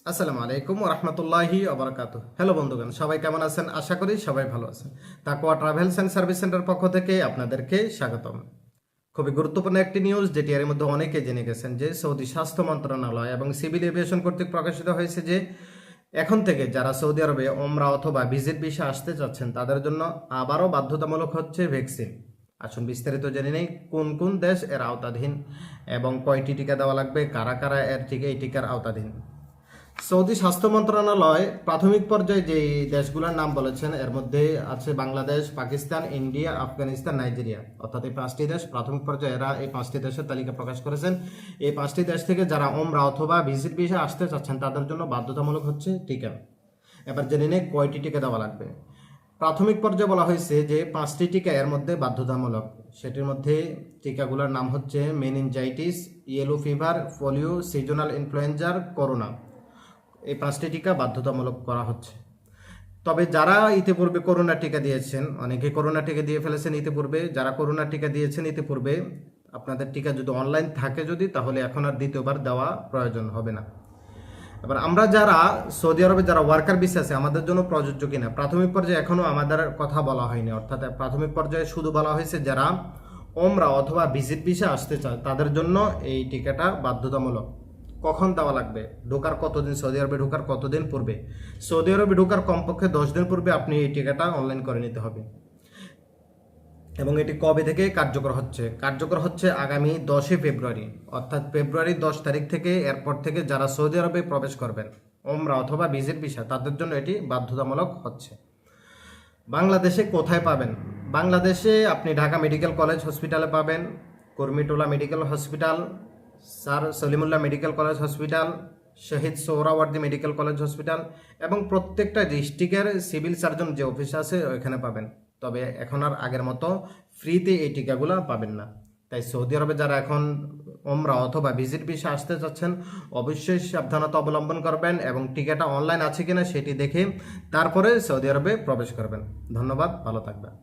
আসসালামু আলাইকুম ওয়া রাহমাতুল্লাহি ওয়া বারাকাতুহু। হ্যালো বন্ধুগণ, সবাই কেমন আছেন? আশা করি সবাই ভালো আছেন। তাকওয়া ট্রাভেলস এন্ড সার্ভিস সেন্টার পক্ষ থেকে আপনাদেরকে স্বাগতম। খুবই গুরুত্বপূর্ণ একটি নিউজ, যেটি এর মধ্যে অনেকে জেনে গেছেন, যে সৌদি স্বাস্থ্য মন্ত্রণালয় এবং সিভিল এভিয়েশন কর্তৃক প্রকাশিত হয়েছে যে এখন থেকে যারা সৌদি আরবে ওমরা অথবা ভিজিট ভিসা আসতে চাচ্ছেন তাদের জন্য আবারও বাধ্যতামূলক হচ্ছে ভ্যাকসিন। আসুন বিস্তারিত জেনে নেই কোন কোন দেশ এর আওতাধীন এবং কয়টি টিকা দেওয়া লাগবে, কারা কারা এই টিকার আওতাধীন। সৌদি স্বাস্থ্য মন্ত্রণালয় প্রাথমিক পর্যায়ে যে দেশগুলোর নাম বলেছেন এর মধ্যে আছে বাংলাদেশ, পাকিস্তান, ইন্ডিয়া, আফগানিস্তান, নাইজেরিয়া। অর্থাৎ এই পাঁচটি দেশ প্রাথমিক পর্যায়ে এরা এই পাঁচটি দেশের তালিকা প্রকাশ করেছেন। এই পাঁচটি দেশ থেকে যারা ওমরা অথবা ভিজিট ভিসা আসতে চাচ্ছেন তাদের জন্য বাধ্যতামূলক হচ্ছে টিকা। এবার জেনে নিই কয়টি টিকা দেওয়া লাগবে। প্রাথমিক পর্যায়ে বলা হয়েছে যে পাঁচটি টিকা এর মধ্যে বাধ্যতামূলক। সেটির মধ্যে টিকাগুলোর নাম হচ্ছে meningitis, yellow fever, polio, seasonal ইনফ্লুয়েঞ্জার, করোনা। এই পাঁচটি টিকা বাধ্যতামূলক করা হচ্ছে। তবে যারা ইতিপূর্বে করোনা টিকা দিয়েছেন, অনেকে করোনা টিকা দিয়ে ফেলেছেন ইতিপূর্বে, যারা করোনা টিকা দিয়েছেন ইতিপূর্বে, আপনাদের টিকা যদি অনলাইন থাকে তাহলে এখন আর দ্বিতীয়বার দেওয়া প্রয়োজন হবে না। এবার আমরা যারা সৌদি আরবে যারা ওয়ার্কার ভিসা আছে আমাদের জন্য প্রযোজ্য কিনা, প্রাথমিক পর্যায়ে এখনো আমাদের কথা বলা হয়নি। অর্থাৎ প্রাথমিক পর্যায়ে শুধু বলা হয়েছে যারা ওমরা অথবা ভিজিট ভিসা আসতে চায় তাদের জন্য এই টিকাটা বাধ্যতামূলক। কখন দেওয়া লাগবে? ঢোকার কতদিন, সৌদি আরবে ঢোকার কতদিন পূর্বে? সৌদি আরবে ঢোকার কমপক্ষে 10 দিন পূর্বে আপনি এই টিকাটা অনলাইন করে নিতে হবে। এবং এটি কবে থেকে কার্যকর হচ্ছে? কার্যকর হচ্ছে আগামী 10 ফেব্রুয়ারি। অর্থাৎ ফেব্রুয়ারি 10 তারিখ থেকে, এরপর থেকে যারা সৌদি আরবে প্রবেশ করবেন ওমরা অথবা ভিজিট ভিসা তাদের জন্য এটি বাধ্যতামূলক হচ্ছে। বাংলাদেশে কোথায় পাবেন? বাংলাদেশে আপনি ঢাকা মেডিকেল কলেজ হসপিটালে পাবেন, Kurmitola medical hospital, sir Salimullah medical college hospital, Shaheed Suhrawardy medical college hospital এবং প্রত্যেকটা ডিস্ট্রিক্টের সিভিল সার্জন যে অফিস আছে ওইখানে পাবেন। তবে এখন আর আগের মতো ফ্রিতে এই টিকাগুলো পাবেন না। তাই সৌদি আরবে যারা এখন ওমরা অথবা ভিজিট ভিসা আসতে চাচ্ছেন অবশ্যই সাবধানতা অবলম্বন করবেন এবং টিকাটা অনলাইন আছে কিনা সেটি দেখে তারপরে সৌদি আরবে প্রবেশ করবেন। ধন্যবাদ, ভালো থাকবেন।